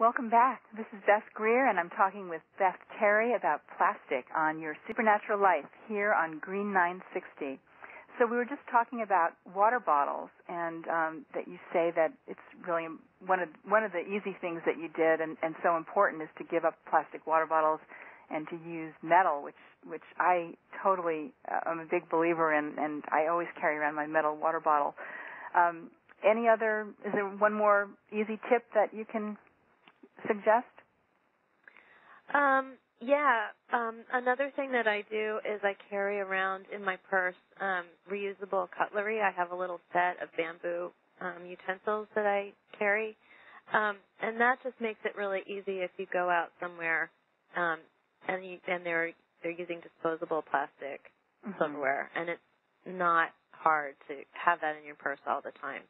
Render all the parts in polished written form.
Welcome back. This is Beth Greer, and I'm talking with Beth Terry about plastic on Your Supernatural Life here on Green 960. So we were just talking about water bottles, and that you say that it's really one of the easy things that you did, and so important is to give up plastic water bottles and to use metal, which I totally am a big believer in, and I always carry around my metal water bottle. Is there one more easy tip that you can suggest? Another thing that I do is I carry around in my purse reusable cutlery. I have a little set of bamboo utensils that I carry, and that just makes it really easy if you go out somewhere and they're using disposable plastic silverware, and it's not hard to have that in your purse all the time.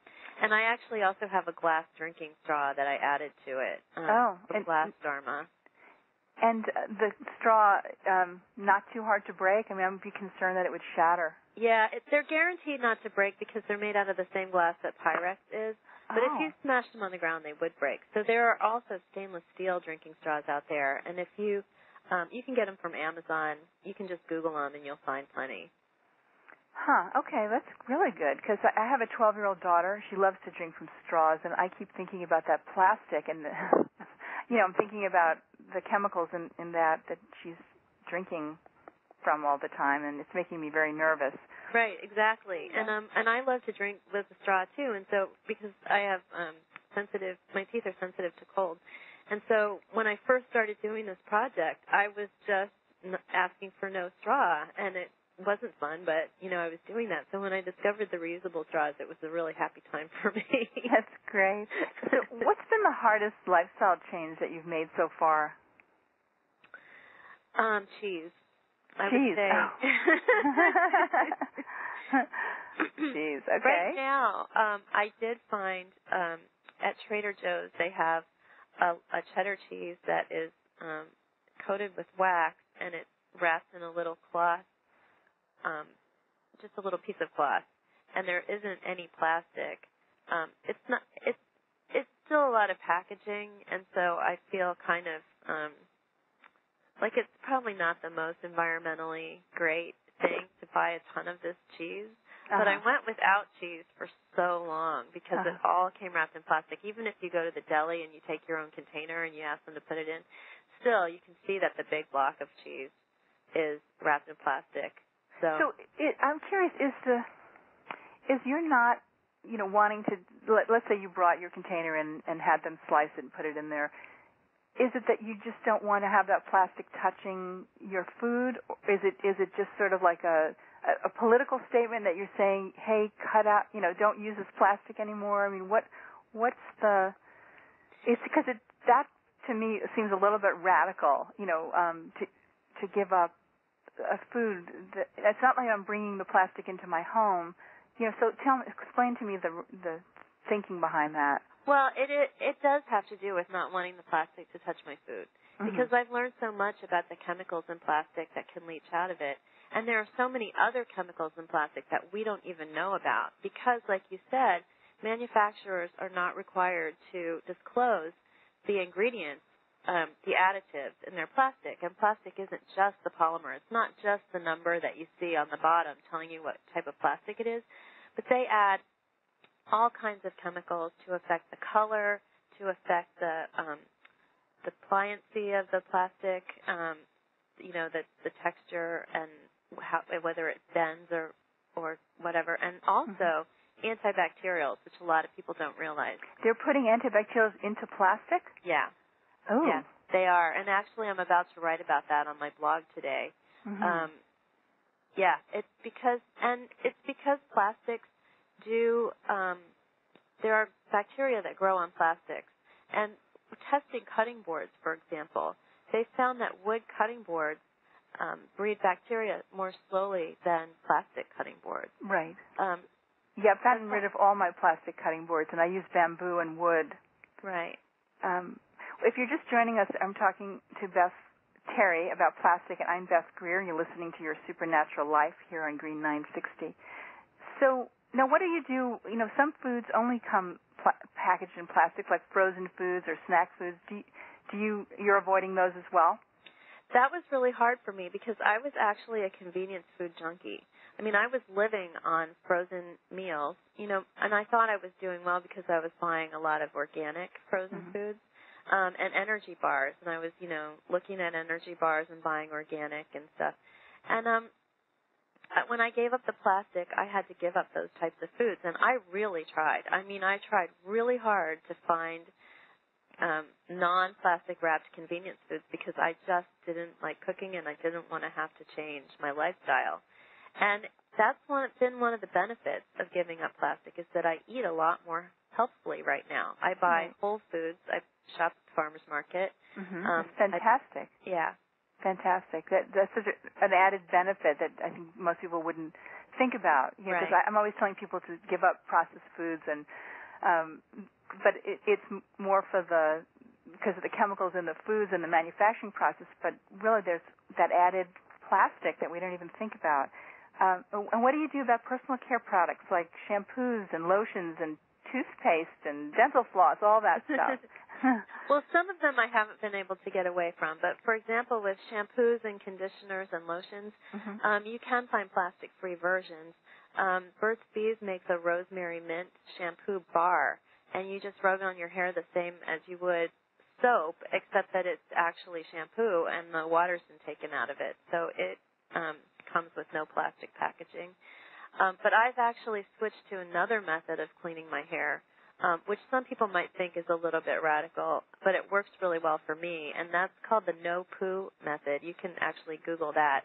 And I actually also have a glass drinking straw that I added to it. Glass Dharma. And the straw, not too hard to break? I mean, I would be concerned that it would shatter. Yeah, they're guaranteed not to break because they're made out of the same glass that Pyrex is. But if you smash them on the ground, they would break. So there are also stainless steel drinking straws out there. And if you can get them from Amazon. You can just Google them and you'll find plenty. Okay, that's really good because I have a 12-year-old daughter. She loves to drink from straws, and I keep thinking about that plastic and, I'm thinking about the chemicals in that she's drinking from all the time, and it's making me very nervous. Right, exactly. Yeah. And I love to drink with a straw too, and so because I have my teeth are sensitive to cold, and so when I first started doing this project, I was just asking for no straw, and it wasn't fun, but, I was doing that. So when I discovered the reusable straws, it was a really happy time for me. That's great. So what's been the hardest lifestyle change that you've made so far? Cheese. I would say. Cheese, okay. Right now, I did find at Trader Joe's they have a cheddar cheese that is coated with wax, and it's wrapped in a little cloth. Just a little piece of cloth, and there isn't any plastic. It's still a lot of packaging, and so I feel kind of like it's probably not the most environmentally great thing to buy a ton of this cheese. But I went without cheese for so long because it all came wrapped in plastic. Even if you go to the deli and you take your own container and you ask them to put it in, still you can see that the big block of cheese is wrapped in plastic. So I'm curious, is you're not, wanting to, let's say you brought your container in and had them slice it and put it in there, is it that you just don't want to have that plastic touching your food? Or is it just sort of like a political statement that you're saying, hey, cut out, don't use this plastic anymore? I mean, it's because that to me seems a little bit radical, to give up a food. It's not like I'm bringing the plastic into my home, So explain to me the thinking behind that. Well, it does have to do with not wanting the plastic to touch my food, because I've learned so much about the chemicals in plastic that can leach out of it, and there are so many other chemicals in plastic that we don't even know about. Because, like you said, manufacturers are not required to disclose the ingredients. The additives in their plastic. And plastic isn't just the polymer. It's not just the number that you see on the bottom telling you what type of plastic it is, but they add all kinds of chemicals to affect the color, to affect the pliancy of the plastic, the texture, and whether it bends or whatever, and also antibacterials, which a lot of people don't realize. They're putting antibacterials into plastic? Yeah. Oh. Yeah, they are. And actually I'm about to write about that on my blog today. It's because plastics do, there are bacteria that grow on plastics. And testing cutting boards, for example, they found that wood cutting boards breed bacteria more slowly than plastic cutting boards. Right. I've gotten rid of all my plastic cutting boards, and I use bamboo and wood. Right. If you're just joining us, I'm talking to Beth Terry about plastic, and I'm Beth Greer, and you're listening to Your Supernatural Life here on Green 960. So now what do? Some foods only come packaged in plastic, like frozen foods or snack foods. You're avoiding those as well? That was really hard for me because I was actually a convenience food junkie. I mean, I was living on frozen meals, and I thought I was doing well because I was buying a lot of organic frozen foods and energy bars. And I was, looking at energy bars and buying organic and stuff. And when I gave up the plastic, I had to give up those types of foods. And I really tried. I mean, I tried really hard to find non-plastic wrapped convenience foods because I just didn't like cooking and I didn't want to have to change my lifestyle. And that's been one of the benefits of giving up plastic is that I eat a lot more healthfully right now. I buy whole foods. I shop at the farmer's market. That's fantastic. Yeah. Fantastic. That's such an added benefit that I think most people wouldn't think about. Because I'm always telling people to give up processed foods, and but it's more because of the chemicals in the foods and the manufacturing process. But really, there's that added plastic that we don't even think about. And what do you do about personal care products like shampoos and lotions and toothpaste and dental floss, all that stuff? Well, some of them I haven't been able to get away from. But, for example, with shampoos and conditioners and lotions, you can find plastic-free versions. Burt's Bees makes a rosemary mint shampoo bar, and you just rub it on your hair the same as you would soap, except that it's actually shampoo and the water's been taken out of it. So it comes with no plastic packaging. But I've actually switched to another method of cleaning my hair, which some people might think is a little bit radical, but it works really well for me, and that's called the no-poo method. You can actually Google that.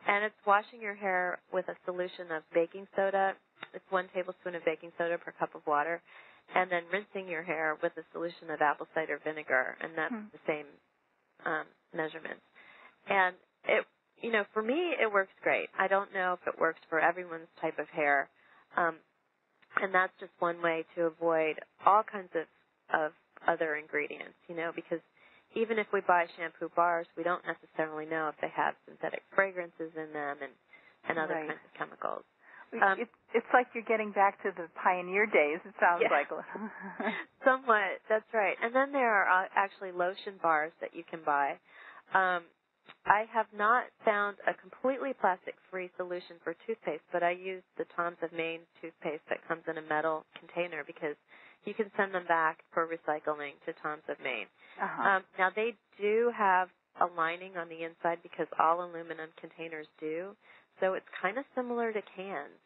And it's washing your hair with a solution of baking soda. It's 1 tablespoon of baking soda per cup of water, and then rinsing your hair with a solution of apple cider vinegar, and that's the same measurements. And for me, it works great. I don't know if it works for everyone's type of hair, and that's just one way to avoid all kinds of other ingredients, because even if we buy shampoo bars, we don't necessarily know if they have synthetic fragrances in them and other kinds of chemicals. It's like you're getting back to the pioneer days, it sounds like. Somewhat, that's right. And then there are actually lotion bars that you can buy. I have not found a completely plastic-free solution for toothpaste, but I use the Tom's of Maine toothpaste that comes in a metal container because you can send them back for recycling to Tom's of Maine. Now, they do have a lining on the inside because all aluminum containers do, so it's kind of similar to cans.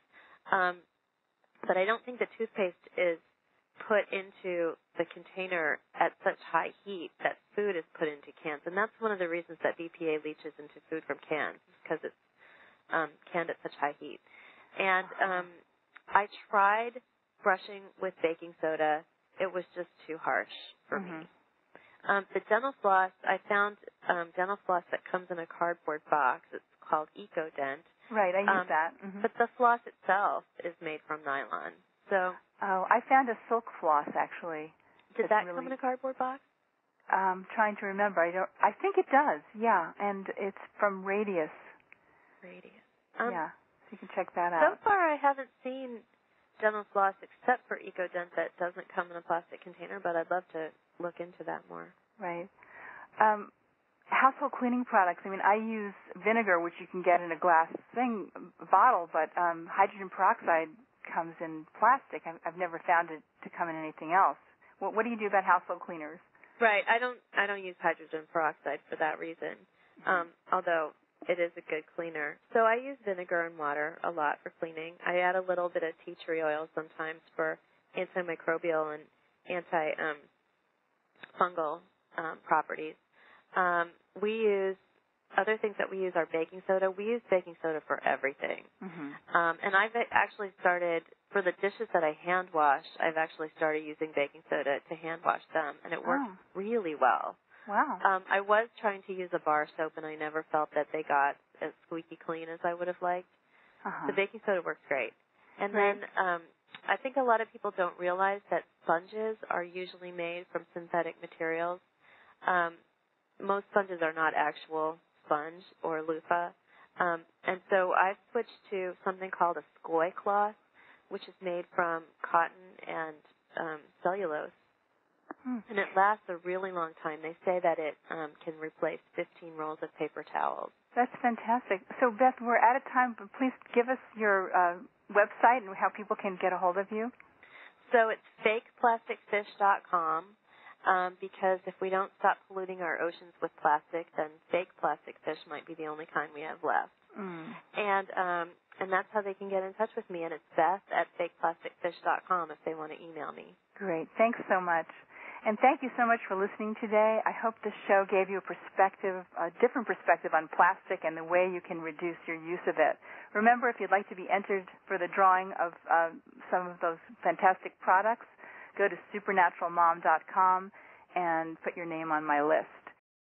But I don't think the toothpaste is put into the container at such high heat that food is put into cans. And that's one of the reasons that BPA leaches into food from cans, because it's canned at such high heat. And I tried brushing with baking soda. It was just too harsh for me. The dental floss, I found dental floss that comes in a cardboard box. It's called EcoDent. Right, I use that. But the floss itself is made from nylon. So I found a silk floss, actually. Did that come in a cardboard box? Trying to remember. I think it does, yeah. And it's from Radius. Yeah, so you can check that out. So far I haven't seen dental floss except for EcoDent that doesn't come in a plastic container, but I'd love to look into that more. Right. Household cleaning products. I mean, I use vinegar, which you can get in a glass bottle, but hydrogen peroxide comes in plastic. I've never found it to come in anything else. What do you do about household cleaners? Right. I don't use hydrogen peroxide for that reason, although it is a good cleaner. So I use vinegar and water a lot for cleaning. I add a little bit of tea tree oil sometimes for antimicrobial and anti-fungal properties. We use other things that we use are baking soda. We use baking soda for everything. And I've actually started, for the dishes that I hand wash, I've actually started using baking soda to hand wash them, and it works really well. Wow. I was trying to use a bar soap, and I never felt that they got as squeaky clean as I would have liked. The baking soda works great. And then I think a lot of people don't realize that sponges are usually made from synthetic materials. Most sponges are not actual sponge or loofah. And so I've switched to something called a scoy cloth, which is made from cotton and cellulose. And it lasts a really long time. They say that it can replace 15 rolls of paper towels. That's fantastic. So, Beth, we're out of time, but please give us your website and how people can get a hold of you. So it's fakeplasticfish.com, because if we don't stop polluting our oceans with plastic, then fake plastic fish might be the only kind we have left. And that's how they can get in touch with me. And it's Beth@fakeplasticfish.com if they want to email me. Great. Thanks so much. And thank you so much for listening today. I hope this show gave you a different perspective on plastic and the way you can reduce your use of it. Remember, if you'd like to be entered for the drawing of some of those fantastic products, go to supernaturalmom.com and put your name on my list.